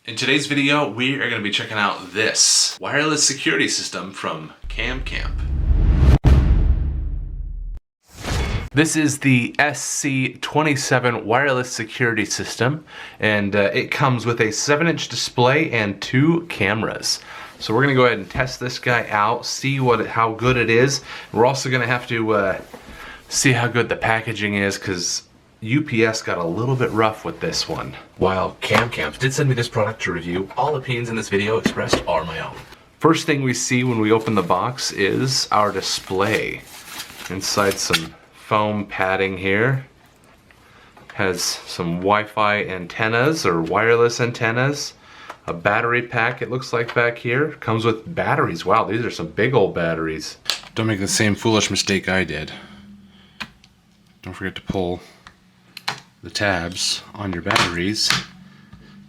In today's video, we are going to be checking out this wireless security system from CamCamp. This is the SC27 wireless security system, and it comes with a 7-inch display and 2 cameras. So we're going to go ahead and test this guy out, see how good it is. We're also going to have to see how good the packaging is, because UPS got a little bit rough with this one. While CamCamp did send me this product to review, all opinions in this video expressed are my own. First thing we see when we open the box is our display. Inside some foam padding here. Has some Wi-Fi antennas or wireless antennas. A battery pack, it looks like, back here. Comes with batteries. Wow, these are some big old batteries. Don't make the same foolish mistake I did. Don't forget to pull the tabs on your batteries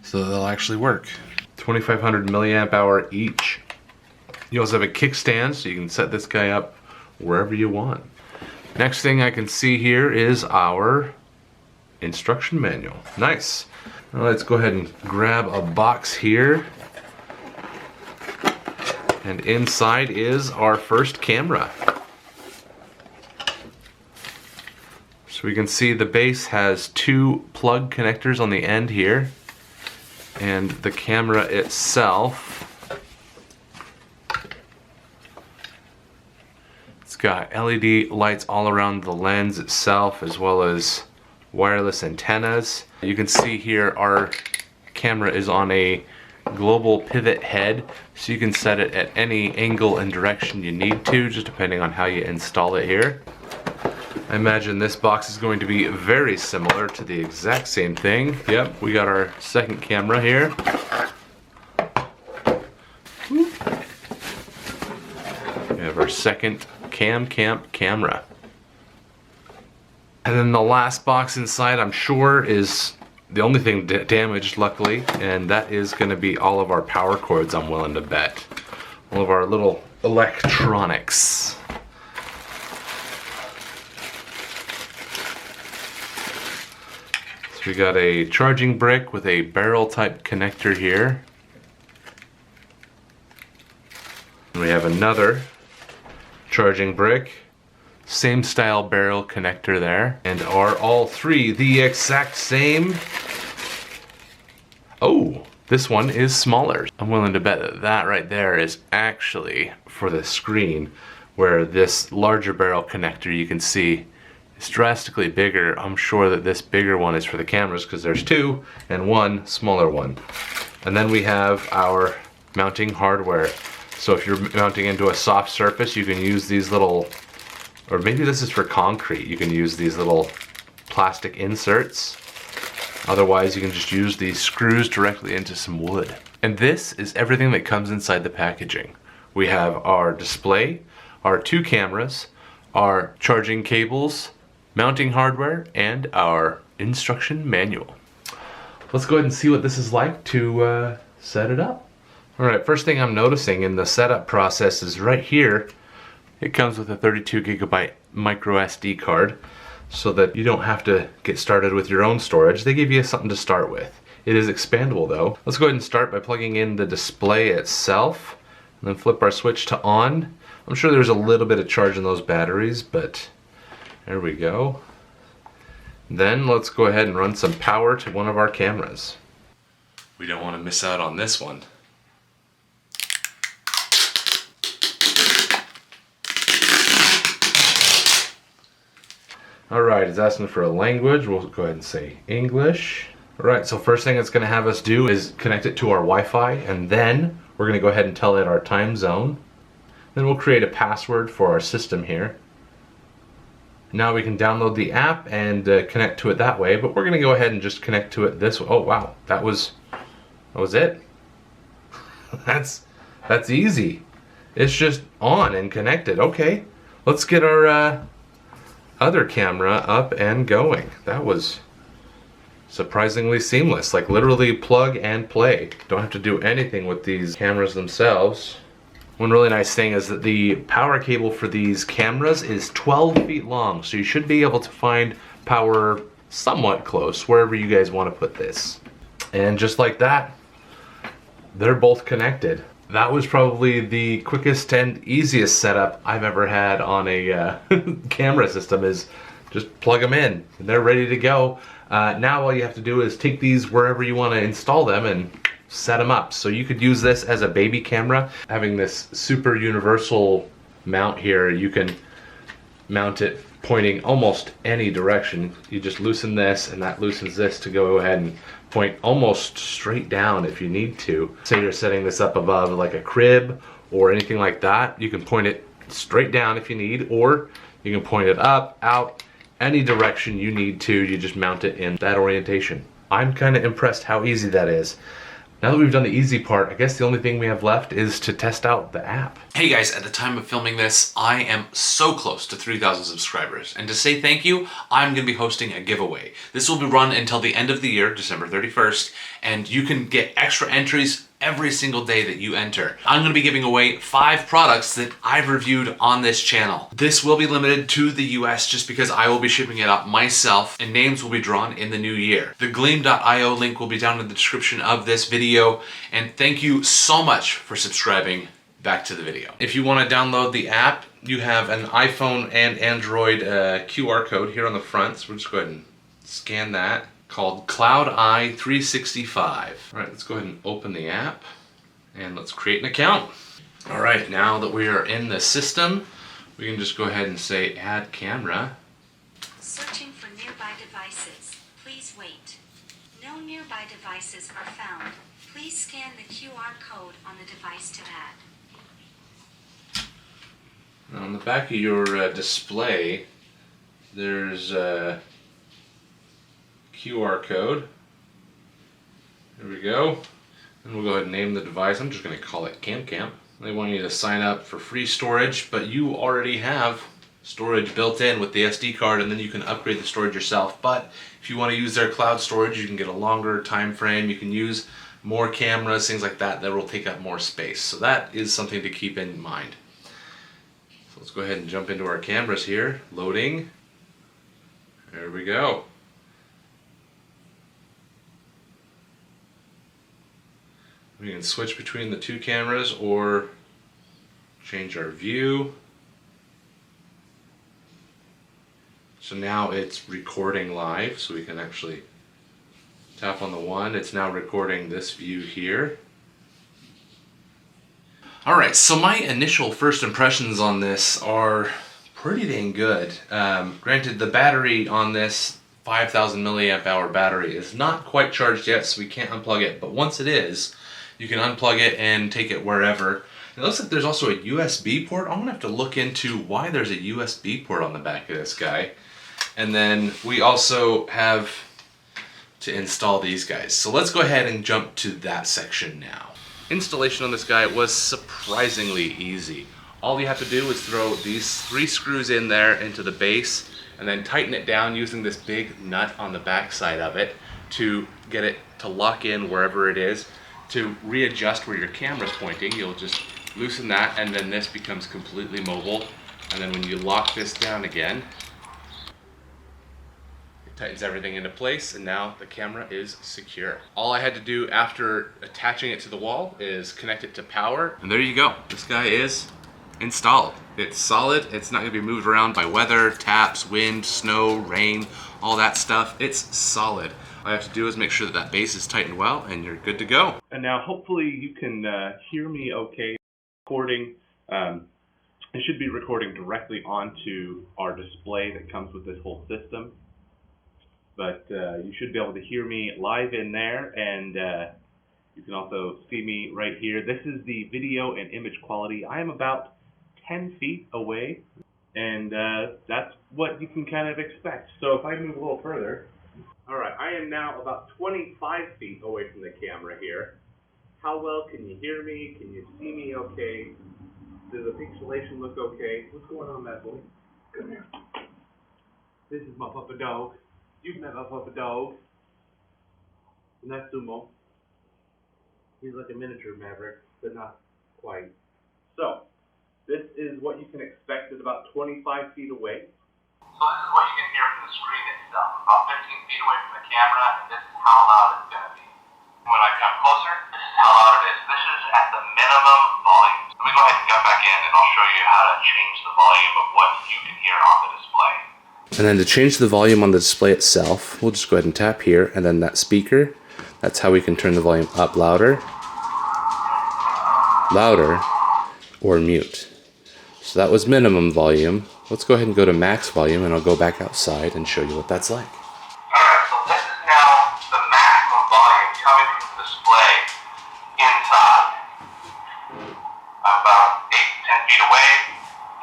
so they'll actually work. 2500 milliamp hour each. You also have a kickstand, so you can set this guy up wherever you want. Next thing I can see here is our instruction manual. Nice. Now let's go ahead and grab a box here. And inside is our first camera. So we can see the base has 2 plug connectors on the end here, and the camera itself, it's got LED lights all around the lens itself, as well as wireless antennas. You can see here our camera is on a global pivot head, so you can set it at any angle and direction you need to, just depending on how you install it here. I imagine this box is going to be very similar to the exact same thing. Yep, we got our second camera here. We have our second CamCamp camera. And then the last box inside, I'm sure, is the only thing damaged, luckily, and that is going to be all of our power cords, I'm willing to bet. All of our little electronics. We got a charging brick with a barrel type connector here. And we have another charging brick, same style barrel connector there. And are all 3 the exact same? Oh, this one is smaller. I'm willing to bet that that right there is actually for the screen, where this larger barrel connector, you can see, it's drastically bigger. I'm sure that this bigger one is for the cameras, because there's 2 and 1 smaller one. And then we have our mounting hardware. So if you're mounting into a soft surface, you can use these little, or maybe this is for concrete, you can use these little plastic inserts. Otherwise, you can just use these screws directly into some wood. And this is everything that comes inside the packaging. We have our display, our 2 cameras, our charging cables, mounting hardware, and our instruction manual. Let's go ahead and see what this is like to set it up. Alright, first thing I'm noticing in the setup process is right here, it comes with a 32 gigabyte micro SD card, so that you don't have to get started with your own storage. They give you something to start with. It is expandable though. Let's go ahead and start by plugging in the display itself, and then flip our switch to on. I'm sure there's a little bit of charge in those batteries, but there we go. Then let's go ahead and run some power to one of our cameras. We don't want to miss out on this one. Alright, it's asking for a language. We'll go ahead and say English. Alright, so first thing it's going to have us do is connect it to our Wi-Fi, and then we're going to go ahead and tell it our time zone. Then we'll create a password for our system here. Now we can download the app and connect to it that way, but we're going to go ahead and just connect to it this way. Oh wow, that was it. That's easy. It's just on and connected. Okay, let's get our other camera up and going. That was surprisingly seamless, like literally plug and play. Don't have to do anything with these cameras themselves. One really nice thing is that the power cable for these cameras is 12 feet long, so you should be able to find power somewhat close wherever you guys want to put this. And just like that, they're both connected. That was probably the quickest and easiest setup I've ever had on a camera system, is just plug them in and they're ready to go. Now all you have to do is take these wherever you want to install them and set them up. So you could use this as a baby camera. Having this super universal mount here, you can mount it pointing almost any direction. You just loosen this and that loosens this to go ahead and point almost straight down if you need to. Say you're setting this up above like a crib or anything like that, you can point it straight down if you need, or you can point it up, out, any direction you need to. You just mount it in that orientation. I'm kind of impressed how easy that is. Now that we've done the easy part, I guess the only thing we have left is to test out the app. Hey guys, at the time of filming this, I am so close to 3,000 subscribers. And to say thank you, I'm going to be hosting a giveaway. This will be run until the end of the year, December 31st, and you can get extra entries every single day that you enter. I'm going to be giving away 5 products that I've reviewed on this channel. This will be limited to the US just because I will be shipping it up myself, and names will be drawn in the new year. The gleam.io link will be down in the description of this video, and thank you so much for subscribing. Back to the video. If you want to download the app, you have an iPhone and Android QR code here on the front, so we'll just go ahead and scan that, called Cloud Eye 365. All right, let's go ahead and open the app and let's create an account. All right, now that we are in the system, we can just go ahead and say add camera. Searching for nearby devices. Please wait. No nearby devices are found. Please scan the QR code on the device to add. On the back of your display, there's a QR code. There we go. And we'll go ahead and name the device. I'm just going to call it CamCamp. They want you to sign up for free storage, but you already have storage built in with the SD card, and then you can upgrade the storage yourself. But if you want to use their cloud storage, you can get a longer time frame. You can use more cameras, things like that, that will take up more space. So that is something to keep in mind. So let's go ahead and jump into our cameras here. Loading. There we go. We can switch between the 2 cameras or change our view. So now it's recording live, so we can actually tap on the one. It's now recording this view here. Alright, so my initial first impressions on this are pretty dang good. Granted, the battery on this 5,000 milliamp hour battery is not quite charged yet, so we can't unplug it. But once it is, you can unplug it and take it wherever. It looks like there's also a USB port. I'm gonna have to look into why there's a USB port on the back of this guy. And then we also have to install these guys. So let's go ahead and jump to that section now. Installation on this guy was surprisingly easy. All you have to do is throw these 3 screws in there into the base and then tighten it down using this big nut on the back side of it to get it to lock in wherever it is. To readjust where your camera's pointing, you'll just loosen that, and then this becomes completely mobile. And then when you lock this down again, it tightens everything into place, and now the camera is secure. All I had to do after attaching it to the wall is connect it to power, and there you go. This guy is installed. It's solid. It's not going to be moved around by weather, taps, wind, snow, rain, all that stuff. It's solid. All you have to do is make sure that that base is tightened well, and you're good to go. And now hopefully you can hear me okay. Recording, it should be recording directly onto our display that comes with this whole system. But you should be able to hear me live in there, and you can also see me right here. This is the video and image quality. I am about 10 feet away, and that's what you can kind of expect. So if I move a little further, all right, I am now about 25 feet away from the camera here. How well can you hear me? Can you see me okay? Does the pixelation look okay? What's going on, bad boy? Come here. This is my puppy dog. You've met my puppy dog. And that's Sumo. He's like a miniature Maverick, but not quite. So, this is what you can expect at about 25 feet away. So this is what you can hear from the screen itself, about 15 feet away from the camera, and this is how loud it's going to be. When I come closer, this is how loud it is. This you how to change the volume of what you can hear on the display. And then to change the volume on the display itself, we'll just go ahead and tap here, and then that speaker, that's how we can turn the volume up louder, or mute. So that was minimum volume. Let's go ahead and go to max volume, and I'll go back outside and show you what that's like. Alright, so this is now the maximum volume coming from the display inside. I'm about 8 to 10 feet away.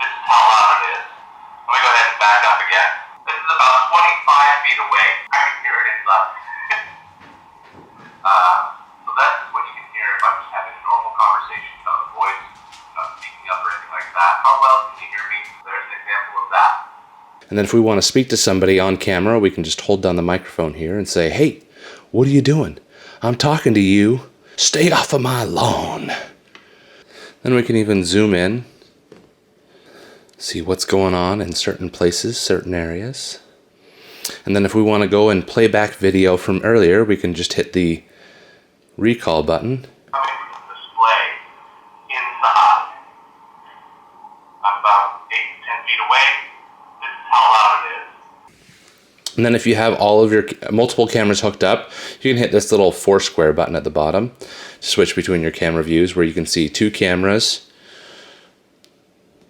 This is how loud it is. Let me go ahead and back up again. This is about 25 feet away. I can hear it inside. So that's what you can hear if I'm just having a normal conversation, no voice, not speaking up or anything like that. How well can you hear me? There's an example of that. And then if we want to speak to somebody on camera, we can just hold down the microphone here and say, "Hey, what are you doing? I'm talking to you. Stay off of my lawn." Then we can even zoom in, see what's going on in certain places, certain areas. And then if we want to go and play back video from earlier, we can just hit the recall button. Coming from the display inside. I'm about 8 to 10 feet away. This is how loud it is. And then if you have all of your multiple cameras hooked up, you can hit this little 4 square button at the bottom to switch between your camera views, where you can see 2 cameras,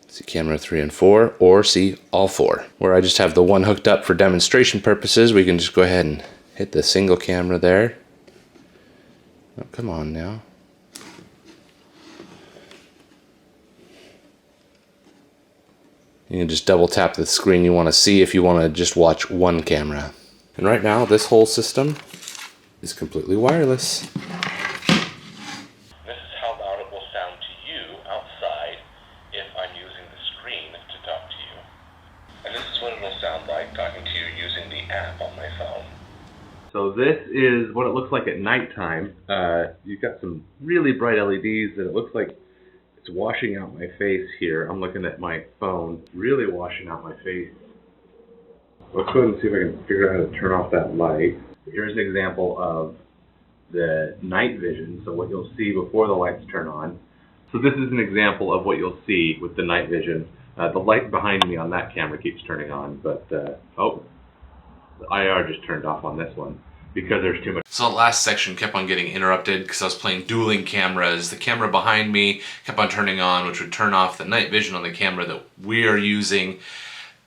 see camera 3 and 4, or see all 4. Where I just have the one hooked up for demonstration purposes, we can just go ahead and hit the single camera there. Oh, come on now. You can just double tap the screen you want to see if you want to just watch one camera. And right now, this whole system is completely wireless. This is how loud it will sound to you outside if I'm using the screen to talk to you. And this is what it will sound like talking to you using the app on my phone. So this is what it looks like at nighttime. You've got some really bright LEDs, and it looks like it's washing out my face here. I'm looking at my phone, really washing out my face. Let's go ahead and see if I can figure out how to turn off that light. Here's an example of the night vision, so what you'll see before the lights turn on. So this is an example of what you'll see with the night vision. The light behind me on that camera keeps turning on, but oh, the IR just turned off on this one because there's too much. So the last section kept on getting interrupted because I was playing dueling cameras. The camera behind me kept on turning on, which would turn off the night vision on the camera that we are using.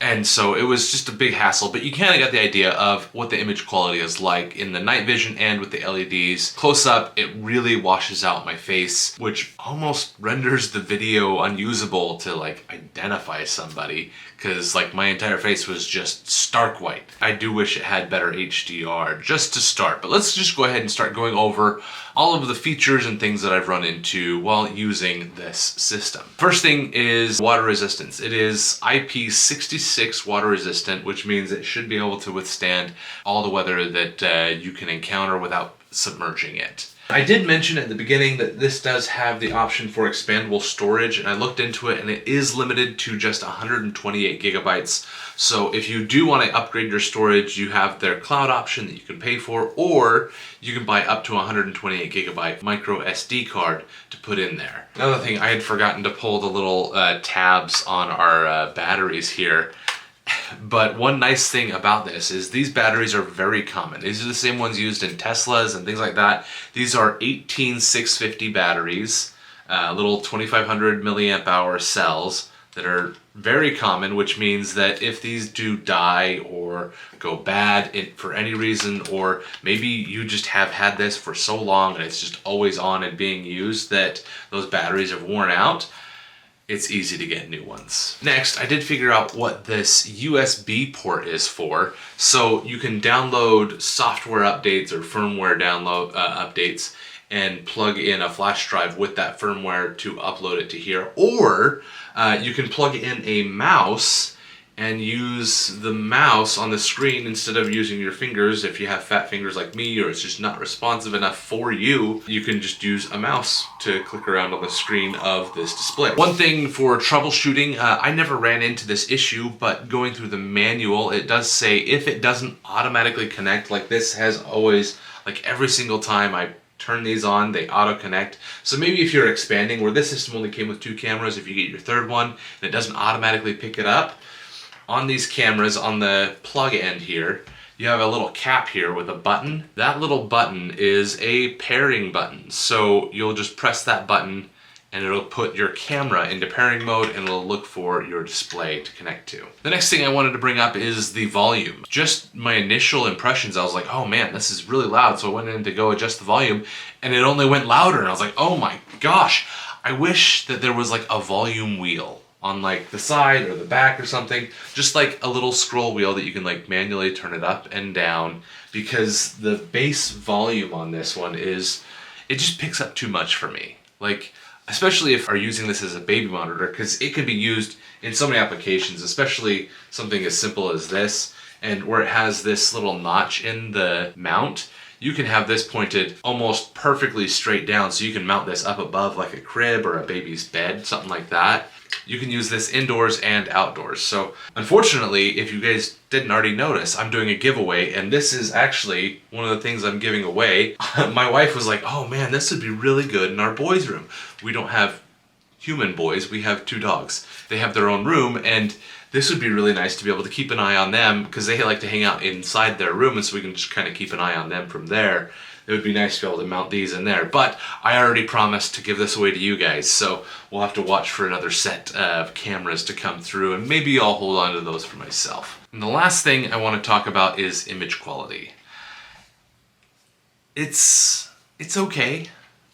And so it was just a big hassle, but you kind of got the idea of what the image quality is like in the night vision and with the LEDs. Close up, it really washes out my face, which almost renders the video unusable to like identify somebody, because like my entire face was just stark white. I do wish it had better HDR just to start, but let's just go ahead and start going over all of the features and things that I've run into while using this system. First thing is water resistance. It is IP66 water resistant, which means it should be able to withstand all the weather that you can encounter without submerging it. I did mention at the beginning that this does have the option for expandable storage, and I looked into it and it is limited to just 128 gigabytes. So if you do want to upgrade your storage, you have their cloud option that you can pay for, or you can buy up to 128 gigabyte micro SD card to put in there. Another thing, I had forgotten to pull the little tabs on our batteries here. But one nice thing about this is these batteries are very common. These are the same ones used in Teslas and things like that. These are 18650 batteries, little 2500 milliamp hour cells that are very common, which means that if these do die or go bad for any reason, or maybe you just have had this for so long and it's just always on and being used that those batteries have worn out, it's easy to get new ones. Next, I did figure out what this USB port is for. So you can download software updates or firmware download updates and plug in a flash drive with that firmware to upload it to here. Or you can plug in a mouse and use the mouse on the screen instead of using your fingers. If you have fat fingers like me, or it's just not responsive enough for you, you can just use a mouse to click around on the screen of this display. One thing for troubleshooting, I never ran into this issue, but going through the manual, it does say if it doesn't automatically connect, like this has always, like every single time I turn these on, they auto connect. So maybe if you're expanding, where this system only came with 2 cameras, if you get your third one and it doesn't automatically pick it up, on these cameras on the plug end here, you have a little cap here with a button. That little button is a pairing button. So you'll just press that button and it'll put your camera into pairing mode and it'll look for your display to connect to. The next thing I wanted to bring up is the volume. Just my initial impressions, I was like, oh man, this is really loud. So I went in to go adjust the volume and it only went louder. And I was like, oh my gosh, I wish that there was like a volume wheel on like the side or the back or something, just like a little scroll wheel that you can like manually turn it up and down, because the bass volume on this one is, it just picks up too much for me. Like, especially if you're using this as a baby monitor, because it can be used in so many applications, especially something as simple as this, and where it has this little notch in the mount, you can have this pointed almost perfectly straight down, so you can mount this up above like a crib or a baby's bed, something like that. You can use this indoors and outdoors. So unfortunately, if you guys didn't already notice, I'm doing a giveaway, and this is actually one of the things I'm giving away. My wife was like, oh man, this would be really good in our boys' room. We don't have human boys, we have 2 dogs. They have their own room, and this would be really nice to be able to keep an eye on them, because they like to hang out inside their room, and so we can just kind of keep an eye on them from there. It would be nice to be able to mount these in there, but I already promised to give this away to you guys, so we'll have to watch for another set of cameras to come through, and maybe I'll hold on to those for myself. And the last thing I want to talk about is image quality. It's okay.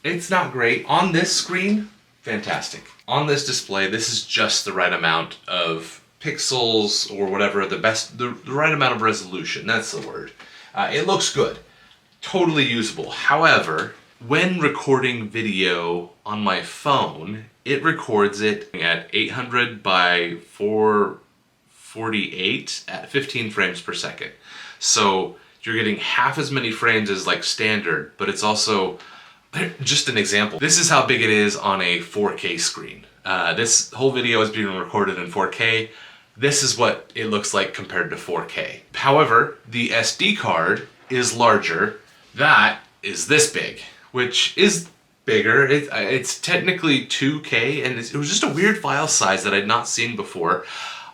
It's not great. On this screen, fantastic. On this display, this is just the right amount of pixels or whatever, the right amount of resolution, that's the word. It looks good. Totally usable. However, when recording video on my phone, it records it at 800 by 448 at 15 frames per second. So you're getting half as many frames as like standard, but it's also, just an example, this is how big it is on a 4K screen. This whole video is being recorded in 4K. This is what it looks like compared to 4K. However, the SD card is larger. That is this big, which is bigger. It's technically 2K, and it was just a weird file size that I'd not seen before.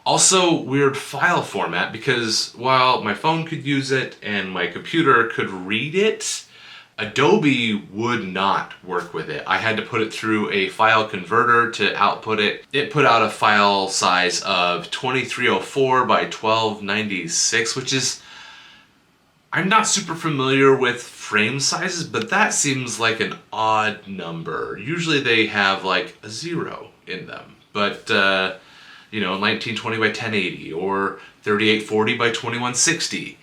Also, weird file format, because while my phone could use it and my computer could read it, Adobe would not work with it. I had to put it through a file converter to output it. It put out a file size of 2304 by 1296, which is, I'm not super familiar with frame sizes, but that seems like an odd number. Usually they have like a 0 in them, but 1920 by 1080 or 3840 by 2160.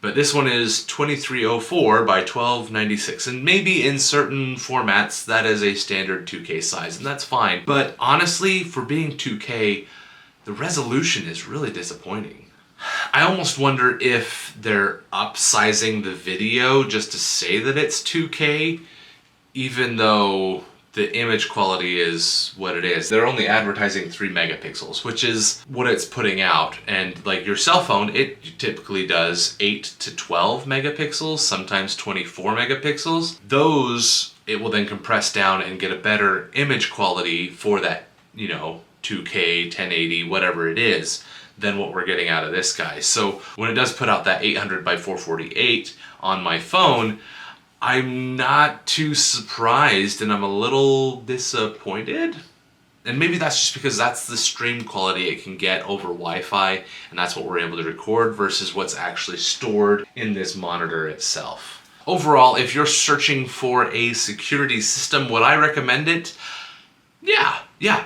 But this one is 2304 by 1296, and maybe in certain formats that is a standard 2K size, and that's fine. But honestly, for being 2K, the resolution is really disappointing. I almost wonder if they're upsizing the video just to say that it's 2K, even though the image quality is what it is. They're only advertising 3 megapixels, which is what it's putting out. And like your cell phone, it typically does 8 to 12 megapixels, sometimes 24 megapixels. Those, it will then compress down and get a better image quality for that, 2K, 1080, whatever it is, than what we're getting out of this guy. So when it does put out that 800 by 448 on my phone, I'm not too surprised, and I'm a little disappointed. And maybe that's just because that's the stream quality it can get over Wi-Fi, and that's what we're able to record versus what's actually stored in this monitor itself. Overall, if you're searching for a security system, would I recommend it? Yeah,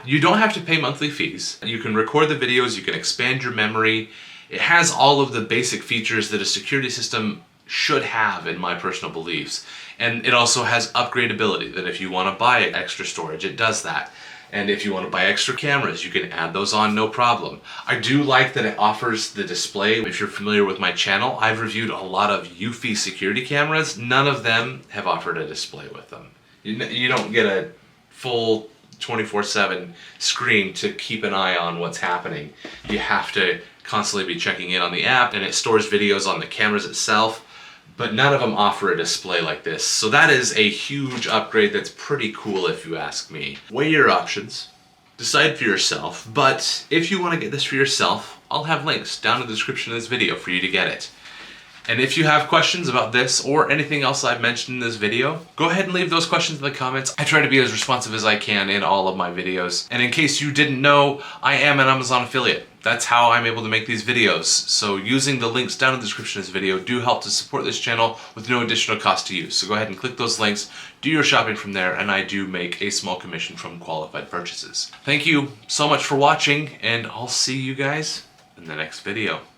you don't have to pay monthly fees. You can record the videos, you can expand your memory. It has all of the basic features that a security system should have, in my personal beliefs. And it also has upgradability, that if you want to buy extra storage, it does that. And if you want to buy extra cameras, you can add those on, no problem. I do like that it offers the display. If you're familiar with my channel, I've reviewed a lot of Eufy security cameras. None of them have offered a display with them. You don't get a full 24/7 screen to keep an eye on what's happening. You have to constantly be checking in on the app, and it stores videos on the cameras itself. but none of them offer a display like this. So that is a huge upgrade that's pretty cool if you ask me. Weigh your options, decide for yourself, but if you want to get this for yourself, I'll have links down in the description of this video for you to get it. And if you have questions about this or anything else I've mentioned in this video, go ahead and leave those questions in the comments. I try to be as responsive as I can in all of my videos. And in case you didn't know, I am an Amazon affiliate. That's how I'm able to make these videos. So using the links down in the description of this video do help to support this channel with no additional cost to you. So go ahead and click those links, do your shopping from there, and I do make a small commission from qualified purchases. Thank you so much for watching, and I'll see you guys in the next video.